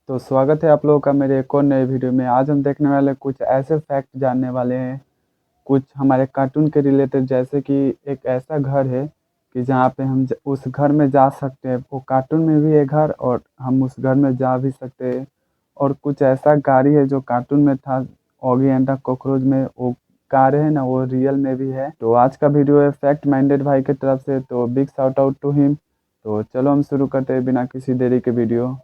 तो स्वागत है आप लोगों का मेरे एक और नए वीडियो में। आज हम देखने वाले कुछ ऐसे फैक्ट जानने वाले हैं कुछ हमारे कार्टून के रिलेटेड, जैसे कि एक ऐसा घर है कि जहाँ पे हम उस घर में जा सकते हैं। वो कार्टून में भी है घर और हम उस घर में जा भी सकते हैं। और कुछ ऐसा गाड़ी है जो कार्टून में था, ऑगी एंड द कॉकरोच में वो कार है ना, वो रियल में भी है। तो आज का वीडियो है फैक्ट माइंडेड भाई की तरफ से, तो big shout out to him. तो चलो हम शुरू करते हैं बिना किसी देरी के वीडियो।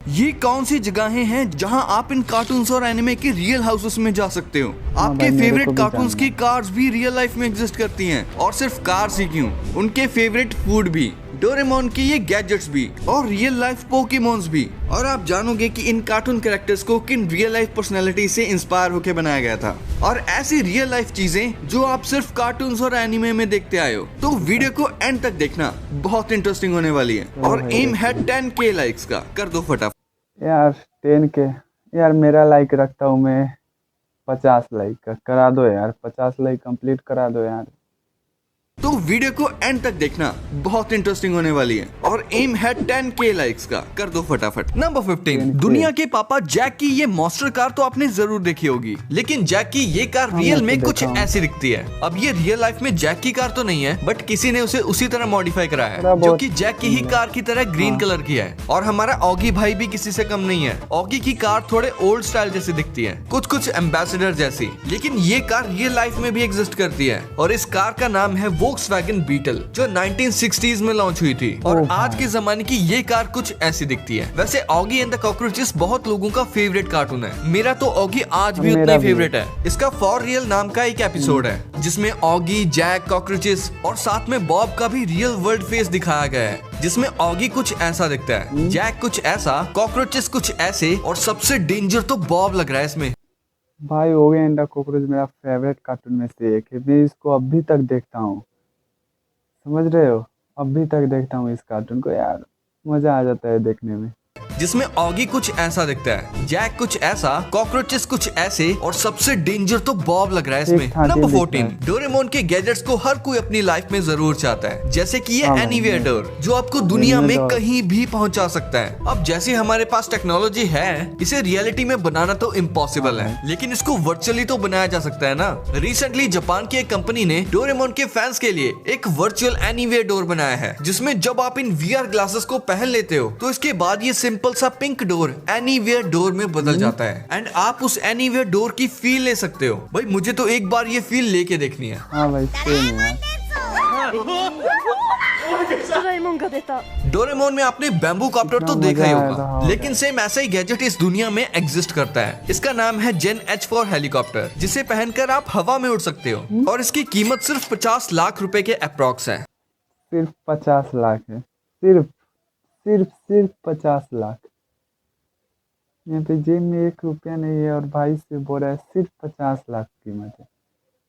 ये कौन सी जगहें हैं जहां आप इन कार्टून्स और एनिमे के रियल हाउसेस में जा सकते हो। आपके भाई, मेरे को फेवरेट भी कार्टून्स जानना की कार्स भी रियल लाइफ में एग्जिस्ट करती हैं। और सिर्फ कार्स ही क्यों, उनके फेवरेट फूड भी, डोरेमोन के ये गैजेट्स भी और रियल लाइफ पोकेमॉन्स भी। और आप जानोगे कि इन कार्टून कैरेक्टर्स को किन रियल लाइफ पर्सनैलिटी से इंस्पायर होकर बनाया गया था। और ऐसी रियल लाइफ चीजें जो आप सिर्फ कार्टून्स और एनिमे में देखते आए हो। तो वीडियो को एंड तक देखना, बहुत इंटरेस्टिंग होने वाली है। और एम है 10K लाइक्स का, कर दो फटाफट। यार 10 के यार मेरा लाइक रखता हूँ मैं 50 लाइक का, करा दो यार, 50 लाइक कंप्लीट करा दो यार। तो वीडियो को एंड तक देखना, बहुत इंटरेस्टिंग होने वाली है। और एम है 10K लाइक्स का, कर दो फटाफट। नंबर 15, दुनिया के पापा जैक की ये मॉन्स्टर कार तो आपने जरूर देखी होगी, लेकिन जैक की ये कार रियल में कुछ ऐसी दिखती है। अब ये रियल लाइफ में जैक की कार तो नहीं है, बट किसी ने उसे उसी तरह मॉडिफाई कराया है, जो कि जैक की ही कार की तरह ग्रीन कलर की है। और हमारा ऑगी भाई भी किसी से कम नहीं है। ऑगी की कार थोड़े ओल्ड स्टाइल जैसी दिखती है, कुछ एम्बेसडर जैसी, लेकिन ये कार रियल लाइफ में भी एग्जिस्ट करती है। और इस कार का नाम है वोक्सवैगन बीटल, जो 1960s में लॉन्च हुई थी। और आज के जमाने की ये कार कुछ ऐसी दिखती है। वैसे ऑगी एंड द कॉकरोचेस बहुत लोगों का फेवरेट कार्टून है। मेरा तो ऑगी आज भी उतना ही फेवरेट है। इसका फॉर रियल नाम का एक एपिसोड है जिसमें ऑगी, जैक, कॉकरोचेस और साथ में बॉब का भी रियल वर्ल्ड फेस दिखाया गया है, जिसमें ऑगी कुछ ऐसा दिखता है, जैक कुछ ऐसा, कॉकरोचेस कुछ ऐसे, और सबसे डेंजर तो बॉब लग रहा है इसमें। भाई ऑगी एंड द कॉकरोच मेरा फेवरेट कार्टून में से एक है। मैं इसको अभी तक देखता हूँ, समझ रहे हो, अभी तक देखता हूँ इस कार्टून को यार, मजा आ जाता है देखने में। जिसमें ऑगी कुछ ऐसा दिखता है, जैक कुछ ऐसा, कॉकरोचेस कुछ ऐसे, और सबसे डेंजर तो बॉब लग रहा है इसमें। नंबर 14, डोरेमोन के गैजेट्स को हर कोई अपनी लाइफ में जरूर चाहता है, जैसे कि ये एनीवेयर डोर, जो आपको दुनिया में कहीं भी पहुंचा सकता है। अब जैसे हमारे पास टेक्नोलॉजी है, इसे रियलिटी में बनाना तो इम्पॉसिबल है, लेकिन इसको वर्चुअली तो बनाया जा सकता है ना। रिसेंटली जापान की एक कंपनी ने डोरेमोन के फैंस के लिए एक वर्चुअल एनीवेयर डोर बनाया है, जिसमें जब आप इन VR ग्लासेस को पहन लेते हो तो इसके बाद ये सिंपल सा पिंक डोर एनीवेयर डोर में बदल जाता है। एंड आप उस एनीवेयर डोर की फील ले सकते हो। भाई मुझे तो एक बार ये फील लेके देखनी है। हाँ भाई सेम है। डोरेमोन में आपने बैम्बू कॉप्टर तो देखा ही होगा, लेकिन सेम ऐसा ही गैजेट इस दुनिया में एग्जिस्ट करता है। इसका नाम है जेन H फॉर हेलीकॉप्टर, जिसे पहनकर आप हवा में उड़ सकते हो। और इसकी कीमत सिर्फ 50 लाख रुपए के अप्रॉक्स है। सिर्फ 50 लाख है, सिर्फ 50 लाख। यहाँ पे जेब में 1 रुपया नहीं है और भाई से बोल रहा है सिर्फ 50 लाख कीमत है।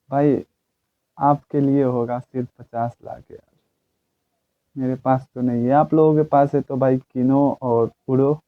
भाई आपके लिए होगा सिर्फ 50 लाख यार, मेरे पास तो नहीं है। आप लोगों के पास है तो भाई किनो और उड़ो,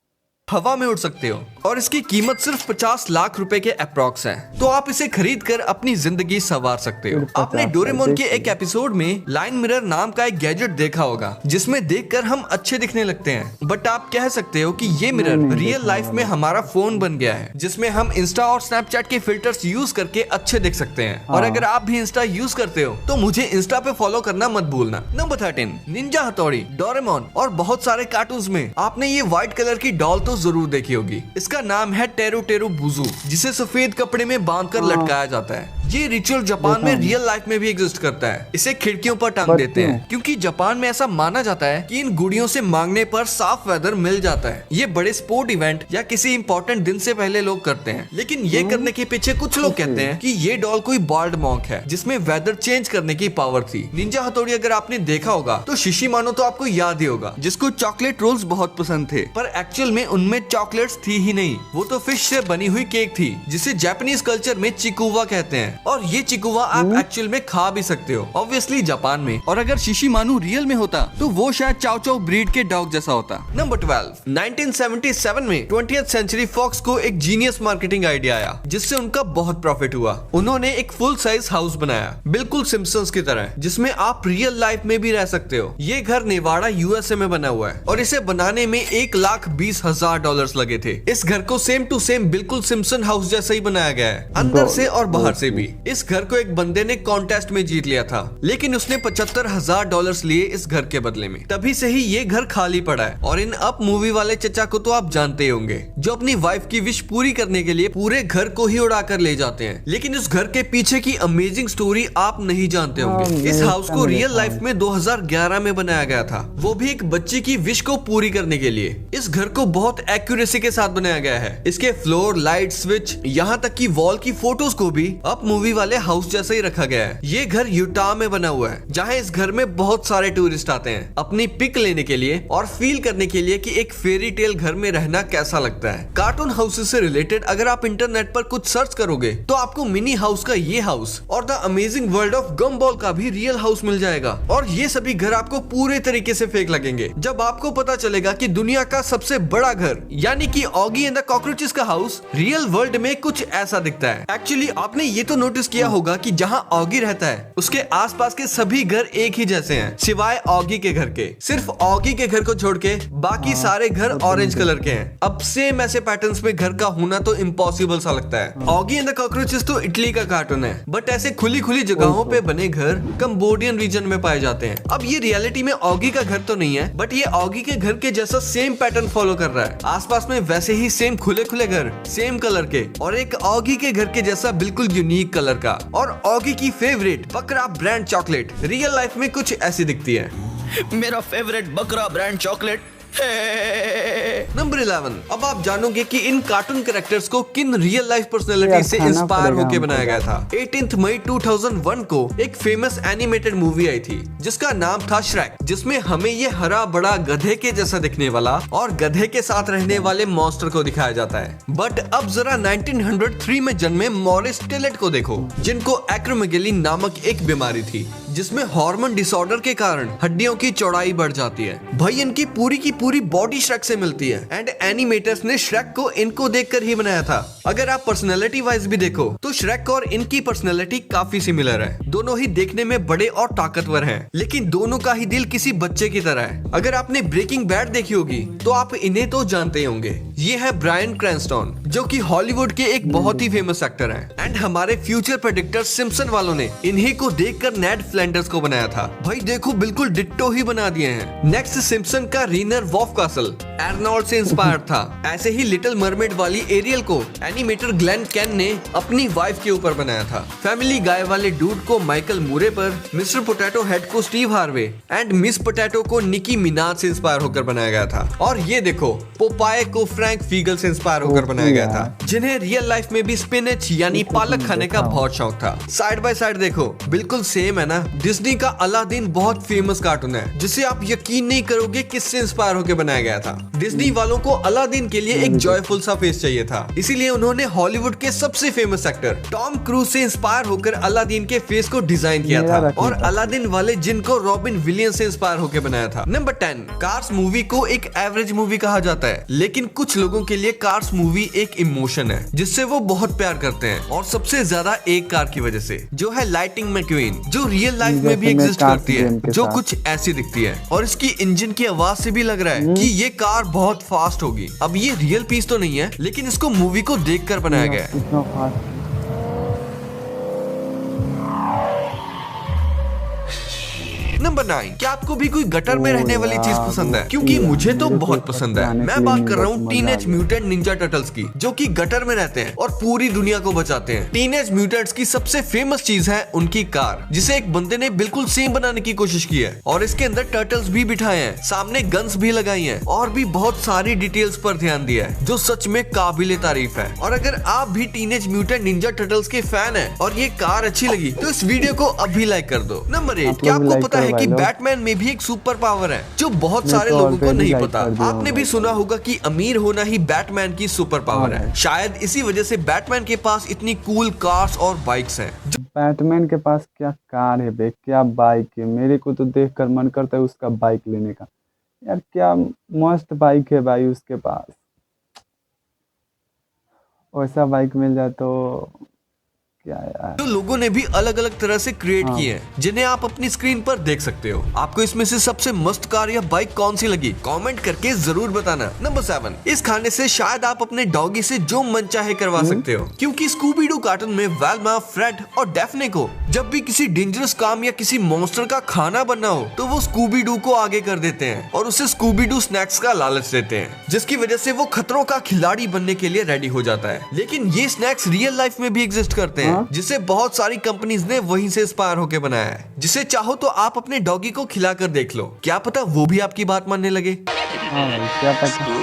हवा में उड़ सकते हो। और इसकी कीमत सिर्फ 50 लाख रुपए के अप्रॉक्स है, तो आप इसे खरीद कर अपनी जिंदगी संवार सकते हो। आपने डोरेमोन के एक एपिसोड में लाइन मिरर नाम का एक गैजेट देखा होगा, जिसमें देखकर हम अच्छे दिखने लगते हैं। बट आप कह सकते हो कि ये मिरर रियल लाइफ में हमारा फोन बन गया है, जिसमें हम इंस्टा और स्नैपचैट के फिल्टर्स यूज करके अच्छे दिख सकते हैं। और अगर आप भी इंस्टा यूज करते हो तो मुझे इंस्टा पे फॉलो करना मत भूलना। नंबर 13, निंजा हथौड़ी, डोरेमोन और बहुत सारे कार्टून्स में आपने ये व्हाइट कलर की डॉल तो जरूर देखी होगी। इसका नाम है टेरू टेरू बुजू, जिसे सफेद कपड़े में बांधकर लटकाया जाता है। ये रिचुअल जापान में रियल लाइफ में भी एग्जिस्ट करता है। इसे खिड़कियों पर टांग देते हैं, क्योंकि जापान में ऐसा माना जाता है कि इन गुड़ियों से मांगने पर साफ वेदर मिल जाता है। ये बड़े स्पोर्ट इवेंट या किसी इंपॉर्टेंट दिन से पहले लोग करते हैं। लेकिन ये करने के पीछे कुछ लोग कहते हैं कि ये डॉल कोई बॉल्ड मॉन्क है, जिसमें वेदर चेंज करने की पावर थी। निंजा हथौड़ी अगर आपने देखा होगा तो शिशिमानो तो आपको याद ही होगा, जिसको चॉकलेट रोल्स बहुत पसंद थे, पर एक्चुअल में उनमें चॉकलेट्स थी ही नहीं, वो तो फिश से बनी हुई केक थी, जिसे जापानीज कल्चर में चिकुवा कहते हैं। और ये चिकुआ आप एक्चुअल में खा भी सकते हो, ऑब्वियसली जापान में। और अगर शिशिमानु रियल में होता तो वो शायद चाओ चाओ ब्रीड के डॉग जैसा होता। नंबर 12, 1977 में 20th सेंचुरी फॉक्स को एक जीनियस मार्केटिंग आइडिया आया जिससे उनका बहुत प्रॉफिट हुआ। उन्होंने एक फुल साइज हाउस बनाया, बिल्कुल सिम्पसन्स की तरह, जिसमें आप रियल लाइफ में भी रह सकते हो। ये घर नेवाड़ा यूएसए में बना हुआ है और इसे बनाने में $1,20,000 लगे थे। इस घर को सेम टू सेम बिल्कुल सिम्पसन हाउस जैसा ही बनाया गया है, अंदर से और बाहर से भी। इस घर को एक बंदे ने कॉन्टेस्ट में जीत लिया था, लेकिन उसने $75,000 लिए इस घर के बदले में। तभी से ही ये घर खाली पड़ा है। और इन अप मूवी वाले चचा को तो आप जानते ही होंगे, जो अपनी वाइफ की विश पूरी करने के लिए पूरे घर को ही उड़ा कर ले जाते हैं। लेकिन इस घर के पीछे की अमेजिंग स्टोरी आप नहीं जानते होंगे। इस हाउस को रियल लाइफ में 2011 में बनाया गया था, वो भी एक बच्चे की विश को पूरी करने के लिए। इस घर को बहुत एक्यूरेसी के साथ बनाया गया है। इसके फ्लोर, लाइट, स्विच, यहाँ तक कि वॉल की फोटोज को भी अप मूवी वाले हाउस जैसा ही रखा गया है। ये घर यूटा में बना हुआ है, जहाँ इस घर में बहुत सारे टूरिस्ट आते हैं अपनी पिक लेने के लिए और फील करने के लिए कि एक फेरी टेल घर में रहना कैसा लगता है। कार्टून हाउसेस से रिलेटेड अगर आप इंटरनेट पर कुछ सर्च करोगे तो आपको मिनी हाउस का ये हाउस और द अमेजिंग वर्ल्ड ऑफ गम्बॉल का भी रियल हाउस मिल जाएगा। और ये सभी घर आपको पूरे तरीके से फेक लगेंगे जब आपको पता चलेगा कि दुनिया का सबसे बड़ा घर यानी कि ऑगी एंड द कॉकरोचेस का हाउस रियल वर्ल्ड में कुछ ऐसा दिखता है। एक्चुअली आपने ये तो नोटिस किया होगा कि जहाँ ऑगी रहता है उसके आसपास के सभी घर एक ही जैसे हैं, सिवाय ऑगी के घर के। सिर्फ ऑगी के घर को छोड़ के बाकी सारे घर ऑरेंज कलर के हैं। अब सेम ऐसे पैटर्न्स में घर का होना तो इम्पॉसिबल सा लगता है। ऑगी एंड द कॉकरोचेस तो इटली का कार्टून है, बट ऐसे खुली खुली जगहों पे बने घर कंबोडियन रीजन में पाए जाते हैं। अब ये रियलिटी में ऑगी का घर तो नहीं है, बट ये ऑगी के घर के जैसा सेम पैटर्न फॉलो कर रहा है। आसपास में वैसे ही सेम खुले खुले घर, सेम कलर के, और एक ऑगी के घर के जैसा बिल्कुल यूनिक कलर का। और ऑगी की फेवरेट बकरा ब्रांड चॉकलेट रियल लाइफ में कुछ ऐसी दिखती है। मेरा फेवरेट बकरा ब्रांड चॉकलेट। नंबर 11, अब आप जानोगे कि इन कार्टून कैरेक्टर्स को किन रियल लाइफ पर्सनैलिटी से इंस्पायर होकर बनाया गया था। 18 मई 2001 को एक फेमस एनिमेटेड मूवी आई थी जिसका नाम था श्रेक, जिसमें हमें ये हरा बड़ा गधे के जैसा दिखने वाला और गधे के साथ रहने वाले मॉन्स्टर को दिखाया जाता है। बट अब जरा 1903 में जन्मे मॉरिस टिलेट को देखो, जिनको एक्रोमेगेली नामक एक बीमारी थी जिसमें हार्मोन डिसऑर्डर के कारण हड्डियों की चौड़ाई बढ़ जाती है। भाई इनकी पूरी बॉडी श्रेक से मिलती है एंड एनिमेटर्स ने श्रेक को इनको देखकर ही बनाया था। अगर आप पर्सनैलिटी वाइज भी देखो तो श्रेक और इनकी पर्सनैलिटी काफी सिमिलर है। दोनों ही देखने में बड़े और ताकतवर हैं, लेकिन दोनों का ही दिल किसी बच्चे की तरह है। अगर आपने ब्रेकिंग बैड देखी होगी तो आप इन्हें तो जानते होंगे। ये है ब्रायन क्रैनस्टन, जो कि हॉलीवुड के एक बहुत ही फेमस एक्टर हैं एंड हमारे फ्यूचर प्रेडिक्टर सिम्पसन वालों ने इन्हीं को देखकर नेड फ्लैंडर्स को बनाया था। भाई देखो बिल्कुल डिट्टो ही बना दिए हैं। नेक्स्ट सिम्पसन का रीनर वॉफ कासल एर्नोल्ड से इंस्पायर्ड था। ऐसे ही लिटिल मरमेड वाली एरियल को एनिमेटर ग्लेन कैन ने अपनी वाइफ के ऊपर बनाया था। फैमिली गाय वाले डूड को माइकल मूरे पर, मिस्टर पोटैटो हेड को Steve Harvey and miss potato को निकी मिनाज से इंस्पायर होकर बनाया गया था। और ये देखो पोपाए को फ्रैंक फीगल से इंस्पायर होकर बनाया गया था, जिन्हें रियल लाइफ में भी स्पिनच यानी पालक खाने का बहुत शौक था। साइड बाय साइड देखो बिल्कुल सेम है ना। डिज्नी का अलादीन बहुत फेमस कार्टून है जिसे आप यकीन नहीं करोगे किससे इंस्पायर होकर बनाया गया था। डिज्नी वालों को अलादीन के लिए एक जॉयफुल सा फेस चाहिए था, इसीलिए उन्होंने हॉलीवुड के सबसे फेमस एक्टर टॉम क्रूज से इंस्पायर होकर अलादीन के फेस को डिजाइन किया था और अलादीन वाले जिनको रॉबिन विलियम्स से इंस्पायर होकर बनाया था। नंबर 10, कार्स मूवी को एक एवरेज मूवी कहा जाता है, लेकिन कुछ लोगों के लिए कार्स मूवी एक इमोशन है जिससे वो बहुत प्यार करते हैं, और सबसे ज्यादा एक कार की वजह से, जो है लाइटिंग मैक्वीन, जो रियल लाइफ में भी एग्जिस्ट करती है, जो कुछ ऐसी दिखती है। और इसकी इंजन की आवाज से भी लग रहा है कि ये कार बहुत फास्ट होगी। अब ये रियल पीस तो नहीं है, लेकिन इसको मूवी को देखकर बनाया गया है। नंबर 9, क्या आपको भी कोई गटर में रहने वाली चीज पसंद है? क्योंकि मुझे तो बहुत पसंद है। मैं बात कर रहा हूँ टीनेज म्यूटेंट निंजा टर्टल्स की, जो कि गटर में रहते हैं और पूरी दुनिया को बचाते हैं। टीनेज म्यूटेंट्स की सबसे फेमस चीज है उनकी कार, जिसे एक बंदे ने बिल्कुल सेम बनाने की कोशिश की है और इसके अंदर टर्टल्स भी बिठाए हैं, सामने गन्स भी लगाई हैं और भी बहुत सारी डिटेल्स पर ध्यान दिया है, जो सच में काबिले तारीफ है। और अगर आप भी टीनेज म्यूटेंट निंजा टर्टल्स के फैन है और ये कार अच्छी लगी तो इस वीडियो को अभी लाइक कर दो। नंबर 8, क्या आपको पता है कि लोग। बैटमैन में भी एक सुपर पावर है जो बहुत सारे तो लोगों को already नहीं like पता। कर दिया आपने भी होगा। सुना होगा कि अमीर होना ही बैटमैन की सुपर पावर है। भाई। शायद इसी वजह से बैटमैन के पास इतनी कूल कार्स और बाइक्स हैं। बैटमैन के पास क्या कार है बे, क्या बाइक है। मेरे को तो देखकर मन करता है उसका बाइक लेने का। यार क्या मस्त बाइक है भाई उसके पास। वैसा बाइक मिल जाए तो क्या यार। जो लोगों ने भी अलग अलग तरह से क्रिएट हाँ। किए हैं जिन्हें आप अपनी स्क्रीन पर देख सकते हो। आपको इसमें से सबसे मस्त कार या बाइक कौन सी लगी कमेंट करके जरूर बताना। नंबर 7, इस खाने से शायद आप अपने डॉगी से जो मन चाहे करवा सकते हो, क्योंकि स्कूबी डू कार्टून में वेल्मा, फ्रेड और डेफने को जब भी किसी डेंजरस काम या किसी मॉन्स्टर का खाना बनना हो तो वो स्कूबी डू को आगे कर देते हैं और उसे स्कूबी डू स्नैक्स का लालच देते हैं, जिसकी वजह से वो खतरों का खिलाड़ी बनने के लिए रेडी हो जाता है। लेकिन ये स्नैक्स रियल लाइफ में भी एग्जिस्ट करते हैं, जिसे बहुत सारी कंपनीज ने वहीं से इंस्पायर होकर बनाया है, जिसे चाहो तो आप अपने डॉगी को खिलाकर देख लो, क्या पता वो भी आपकी बात मानने लगे। हाँ भाई क्या पता।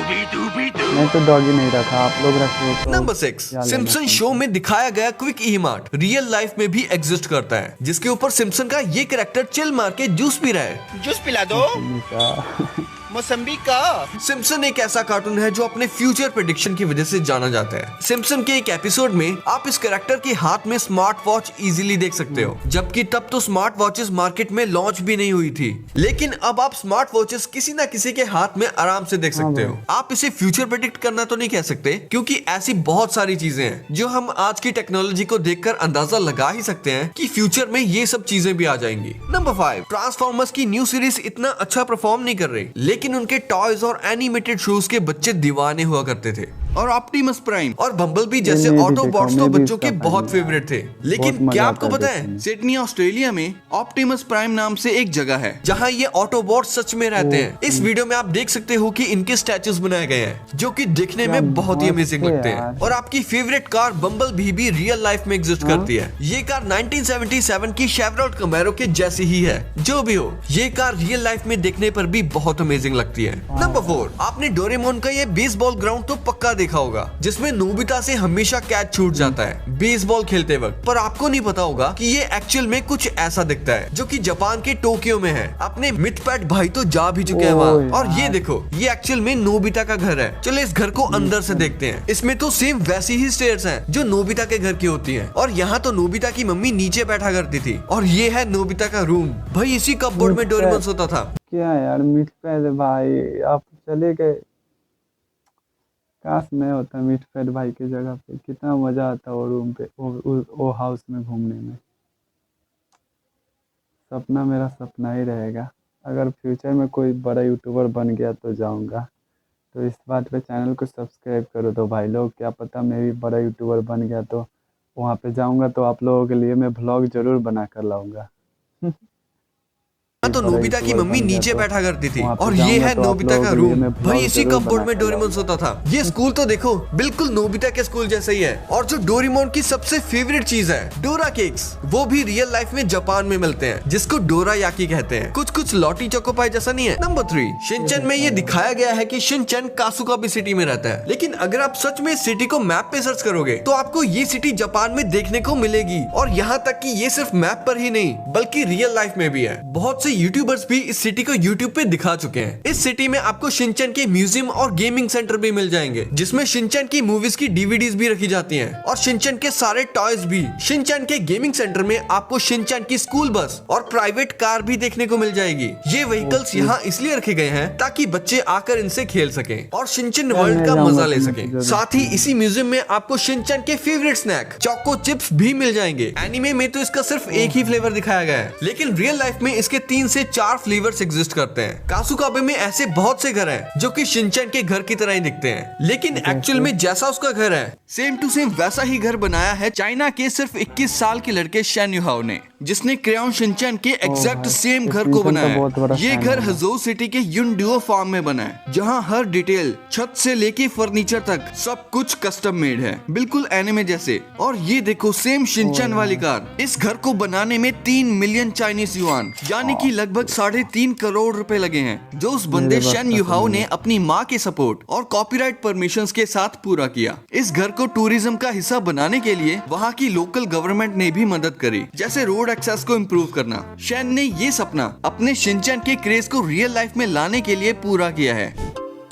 मैं तो डॉगी नहीं रखा, आप लोग रखे हो तो नंबर 6, क्या लेना सिम्पसन शो में दिखाया गया quick e mart real life में भी एग्जिस्ट करता है, जिसके ऊपर सिम्पसन का ये कैरेक्टर चिल मार के जूस पी रहा है। जूस पिला दो चाहिए। मौसम्बी का। सिम्पसन एक ऐसा कार्टून है जो अपने फ्यूचर प्रेडिक्शन की वजह से जाना जाता है। सिम्पसन के एक एपिसोड में आप इस कैरेक्टर के हाथ में स्मार्ट वॉच इजीली देख सकते हो, जबकि तब तो स्मार्ट वॉचेस मार्केट में लॉन्च भी नहीं हुई थी। लेकिन अब आप स्मार्ट वॉचेस किसी न किसी के हाथ में आराम से देख सकते हो। आप इसे फ्यूचर प्रेडिक्ट करना तो नहीं कह सकते, क्योंकि ऐसी बहुत सारी चीजें हैं जो हम आज की टेक्नोलॉजी को देखकर अंदाजा लगा ही सकते हैं कि फ्यूचर में ये सब चीजें भी आ जाएंगी। नंबर 5, ट्रांसफॉर्मर्स की न्यू सीरीज इतना अच्छा परफॉर्म नहीं कर रही, लेकिन उनके टॉयज और एनिमेटेड शोज के बच्चे दीवाने हुआ करते थे। और ऑप्टिमस प्राइम और बम्बलबी जैसे ये भी ऑटोबॉट्स देखा, तो मैं भी बच्चों के इसका बहुत fan हूँ। फेवरेट थे। बहुत लेकिन मजा क्या आता आपको है पता देखने है में। सिडनी ऑस्ट्रेलिया में ऑप्टिमस प्राइम नाम से एक जगह है जहाँ ये ऑटोबॉट सच में रहते हैं। इस वीडियो में आप देख सकते हो कि इनके स्टैचूज बनाए गए हैं, जो कि दिखने क्या में बहुत ही मस्त अमेजिंग है लगते हैं। यार। और आपकी फेवरेट कार बम्बलबी भी रियल लाइफ में एग्जिस्ट करती है। ये कार 1977 की शेवरॉलेट कैमेरो के जैसी ही है। जो भी हो, ये कार रियल लाइफ में देखने पर भी बहुत अमेजिंग लगती है। नंबर 4, आपने डोरेमोन का ये बेसबॉल ग्राउंड तो पक्का देखा होगा, जिसमें नोबिता से हमेशा कैच छूट जाता है बेसबॉल खेलते वक्त। पर आपको नहीं पता होगा कि ये एक्चुअल में कुछ ऐसा दिखता है, जो कि जापान के टोक्यो में है। अपने मिथपैट भाई तो जा भी चुके हैं वहाँ। और ये देखो, ये एक्चुअल में नोबिता का घर है। चलो इस घर को अंदर से देखते हैं। इसमें तो सेम वैसी ही स्टेयर्स हैं जो नोबिता के घर की होती हैं। और यहाँ तो नोबिता की मम्मी नीचे बैठा करती थी। और ये है नोबिता का रूम। भाई इसी कपबोर्ड में डोरेमोन सोता था। क्या यार मिथपैट भाई, आप चले गए। काश मैं होता मिथपैट भाई की जगह पे, कितना मजा आता वो रूम पे, वो हाउस में घूमने में। सपना मेरा सपना ही रहेगा। अगर फ्यूचर में कोई बड़ा यूट्यूबर बन गया तो जाऊंगा। तो इस बात पे चैनल को सब्सक्राइब करो तो भाई लोग, क्या पता मैं भी बड़ा यूट्यूबर बन गया तो वहाँ पे जाऊंगा तो आप लोगों के लिए मैं व्लॉग जरूर बना कर लाऊंगा। तो नोबिता की मम्मी नीचे बैठा करती थी। और ये है तो आप नोबिता लोगों का के लिए रूम। मैं भाई vlog इसी जरूर कपबोर्ड में बना कर डोरेमोन सोता था। ये स्कूल तो देखो, बिल्कुल नोबिता के स्कूल जैसा ही है। और जो डोरेमोन की सबसे फेवरेट चीज है, डोरा केक्स, वो भी रियल लाइफ में जापान में मिलते हैं, जिसको डोरा याकी कहते हैं। कुछ लॉटी चोकोपाई जैसा नहीं है। नंबर 3, शिनचैन में ये दिखाया गया है कि शिनचैन कासुकाबे सिटी में रहता है। लेकिन अगर आप सच में इस सिटी को मैप पे सर्च करोगे तो आपको ये सिटी जापान में देखने को मिलेगी। और यहाँ तक कि ये सिर्फ मैप पर ही नहीं, बल्कि रियल लाइफ में भी है। बहुत से यूट्यूबर्स भी इस सिटी को यूट्यूब पे दिखा चुके हैं। इस सिटी में आपको शिनचैन के म्यूजियम और गेमिंग सेंटर भी मिल जाएंगे, जिसमें शिनचैन की मूवीज की डीवीडीज भी रखी जाती हैं और शिनचैन के सारे टॉयज भी। शिनचैन के गेमिंग सेंटर में आपको शिनचैन की स्कूल बस और प्राइवेट कार भी देखने को मिल जाएगी। ये व्हीकल्स यहाँ इसलिए रखे गए हैं ताकि बच्चे आकर इनसे खेल सकें और शिनचैन वर्ल्ड का मजा ले सकें। साथ ही इसी म्यूजियम में आपको शिनचैन के फेवरेट स्नैक चोको चिप्स भी मिल जाएंगे। एनिमे में तो इसका सिर्फ एक ही फ्लेवर दिखाया गया है, लेकिन रियल लाइफ में इसके 3 से 4 फ्लेवर्स एग्जिस्ट करते हैं। कासुकाबे में ऐसे बहुत से घर हैं जो कि शिनचैन के घर की तरह ही दिखते हैं, लेकिन एक्चुअल में जैसा उसका घर है सेम टू सेम वैसा ही घर बनाया है चाइना के सिर्फ 21 साल के लड़के शेन युहाओ ने, जिसने क्रेयॉन शिनचैन के एग्जैक्ट सेम घर को बनाया है। ये घर हजोउ सिटी के युनडुओ फार्म में बना है, जहाँ हर डिटेल छत से लेके फर्नीचर तक सब कुछ कस्टम मेड है, बिल्कुल एनिमे जैसे। और ये देखो सेम शिनचैन वाली कार। इस घर को बनाने में 3 मिलियन चाइनीज युआन यानी कि लगभग 3.5 करोड़ रुपए लगे हैं, जो उस बंदे शेन युहाओ ने अपनी माँ के सपोर्ट और कॉपीराइट परमिशंस के साथ पूरा किया। इस घर को टूरिज्म का हिस्सा बनाने के लिए वहाँ की लोकल गवर्नमेंट ने भी मदद करी, जैसे रोड एपिसोड एक्सेस को इम्प्रूव करना। शैन ने ये सपना अपने शिनचैन के क्रेज को रियल लाइफ में लाने के लिए पूरा किया है।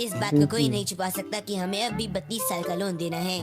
इस बात को कोई नहीं छुपा सकता कि हमें अभी 32 साल का लोन देना है।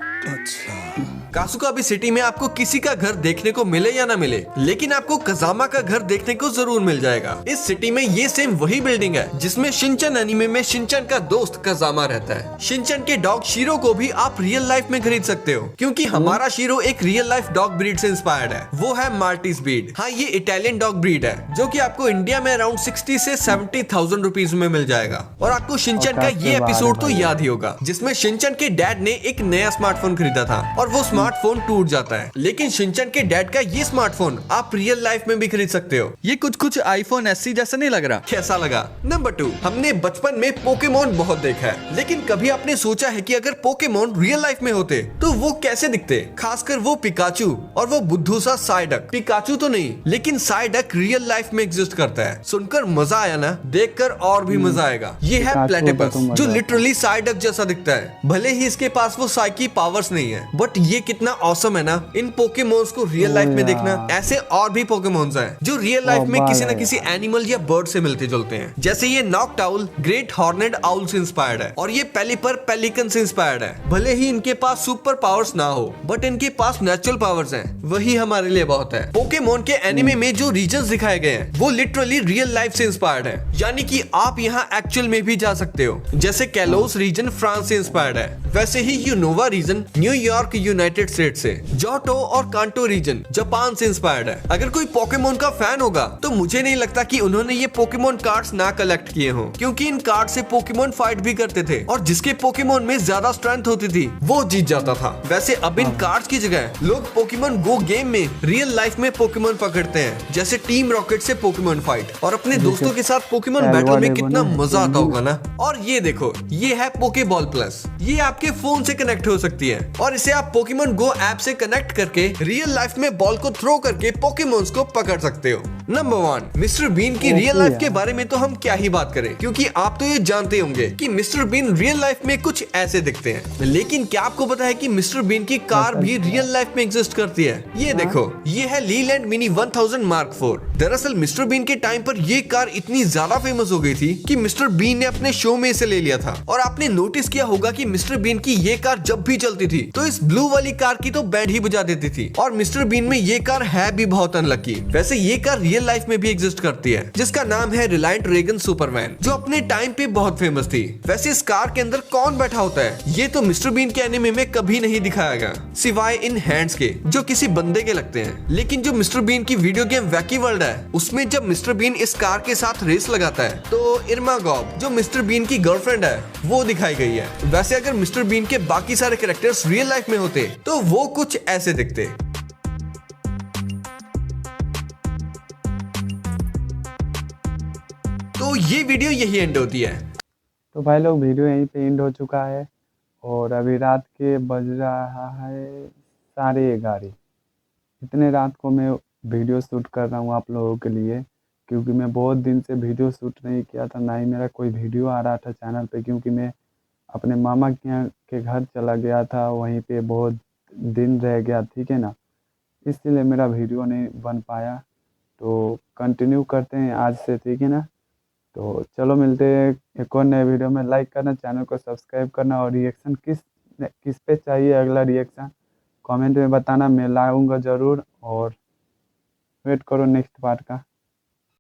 कासुका अभी सिटी में आपको किसी का घर देखने को मिले या ना मिले, लेकिन आपको कजामा का घर देखने को जरूर मिल जाएगा। इस सिटी में ये सेम वही बिल्डिंग है जिसमें शिनचैन एनीमे में शिनचैन का दोस्त कजामा रहता है। शिनचैन के डॉग शीरो को भी आप रियल लाइफ में खरीद सकते हो, क्योंकि हमारा शीरो एक रियल लाइफ डॉग ब्रीड से इंस्पायर्ड है। वो है माल्टीज ब्रीड। हाँ, ये इटालियन डॉग ब्रीड है जो कि आपको इंडिया में अराउंड 60 से 70,000 रुपीज में मिल जाएगा। और आपको शिनचैन का ये एपिसोड तो याद ही होगा जिसमें शिनचैन के डैड ने एक नया स्मार्टफोन खरीदा था और वो स्मार्टफोन टूट जाता है, लेकिन शिनचैन के डैड का ये स्मार्टफोन आप रियल लाइफ में भी खरीद सकते हो। ये कुछ आईफोन SE जैसा नहीं लग रहा? कैसा लगा? नंबर 2, हमने बचपन में पोकेमोन बहुत देखा है, लेकिन कभी आपने सोचा है कि अगर पोकेमोन रियल लाइफ में होते तो वो कैसे दिखते? खासकर वो पिकाचू और वो बुद्धू सा साइडक। पिकाचू तो नहीं, लेकिन साइडक रियल लाइफ में एग्जिस्ट करता है। सुनकर मजा आया ना? देखकर और भी मजा आएगा। ये है प्लेटिपस जो लिटरली साइडक जैसा दिखता है। भले ही इसके पास वो साइकी पावर्स नहीं है, बट ये कितना ऑसम है ना इन पोकेमोन्स को रियल लाइफ में देखना। ऐसे और भी पोकेमोन्स हैं जो रियल लाइफ में किसी न किसी एनिमल या बर्ड से मिलते जुलते हैं। जैसे ये नॉक्टाउल ग्रेट हॉर्नेड आउल से इंस्पायर्ड है और ये पेलिपर पेलिकन से इंस्पायर्ड है। भले ही इनके पास सुपर पावर्स ना हो, बट इनके पास नेचुरल पावर्स हैं, वही हमारे लिए बहुत है। पोकेमोन के एनिमे में जो रीजन्स दिखाए गए हैं वो लिटरली रियल लाइफ से इंस्पायर्ड है, यानी कि आप यहाँ एक्चुअल में भी जा सकते हो। जैसे कैलोस रीजन फ्रांस से इंस्पायर्ड है, वैसे ही Unova region New York United state से, जोटो और कांटो रीजन जापान से इंस्पायर्ड है। अगर कोई पोकेमोन का फैन होगा तो मुझे नहीं लगता कि उन्होंने ये पोकेमोन कार्ड्स ना कलेक्ट किए हों, क्योंकि इन कार्ड से पोकेमोन फाइट भी करते थे और जिसके पोकेमोन में ज्यादा स्ट्रेंथ होती थी वो जीत जाता था। वैसे अब इन कार्ड्स की जगह लोग पोकेमोन गो गेम में रियल लाइफ में पोकेमोन पकड़ते हैं, जैसे टीम रॉकेट से पोकेमोन फाइट, और अपने दोस्तों के साथ पोकेमोन बैटल में कितना मजा आता होगा ना। और ये देखो, ये है पोकेबॉल प्लस। ये आपके फोन से कनेक्ट हो सकती है और इसे आप पोकेमोन गो ऐप से कनेक्ट करके रियल लाइफ में बॉल को थ्रो करके पोकेमोन्स को पकड़ सकते हो। नंबर 1, मिस्टर बीन की रियल लाइफ के बारे में तो हम क्या ही बात करें, क्योंकि आप तो ये जानते होंगे कि मिस्टर बीन रियल लाइफ में कुछ ऐसे दिखते हैं। लेकिन क्या आपको पता है कि मिस्टर बीन की कार भी रियल लाइफ में एग्जिस्ट करती है? ये देखो, ये है लीलैंड मिनी 1000 मार्क 4। दरअसल मिस्टर बीन के टाइम पर ये कार इतनी ज्यादा फेमस हो गई थी कि मिस्टर बीन ने अपने शो में इसे ले लिया था। और आपने नोटिस किया होगा कि मिस्टर बीन की ये कार जब भी चलती थी तो इस ब्लू वाली कार की तो बैंड ही बजा देती थी। और मिस्टर बीन में ये कार है भी बहुत अनलकी। वैसे ये कार रियल लाइफ में भी एग्जिस्ट करती है, जिसका नाम है रिलायंट रेगन सुपरमैन, जो अपने टाइम पे बहुत फेमस थी। वैसे इस कार के अंदर कौन बैठा होता है ये तो मिस्टर बीन के एनिमे में कभी नहीं दिखाया गया, सिवाय इन हैंड्स के जो किसी बंदे के लगते हैं। लेकिन जो मिस्टर बीन की वीडियो गेम वैकी वर्ल्ड है उसमें जब मिस्टर बीन इस कार के साथ रेस लगाता है तो इरमा गॉब जो मिस्टर बीन की गर्लफ्रेंड है वो दिखाई गई है। वैसे अगर मिस्टर बीन के बाकी सारे कैरेक्टर्स रियल लाइफ में होते तो वो कुछ ऐसे दिखते। तो ये वीडियो यही एंड होती है। तो भाई लोग, वीडियो यहीं पे एंड हो चुका है और अभी रात के बज रहा है 11:30। इतने रात को मैं वीडियो शूट कर रहा हूँ आप लोगों के लिए, क्योंकि मैं बहुत दिन से वीडियो शूट नहीं किया था, ना ही मेरा कोई वीडियो आ रहा था चैनल पे, क्योंकि मैं अपने मामा के यहाँ के घर चला गया था, वहीं पे बहुत दिन रह गया, ठीक है ना, इसलिए मेरा वीडियो नहीं बन पाया। तो कंटिन्यू करते हैं आज से, ठीक है ना। तो चलो मिलते हैं एक और नए वीडियो में। लाइक करना, चैनल को सब्सक्राइब करना, और रिएक्शन किस पे चाहिए अगला रिएक्शन कमेंट में बताना, मैं लाऊंगा ज़रूर। और वेट करो नेक्स्ट पार्ट का।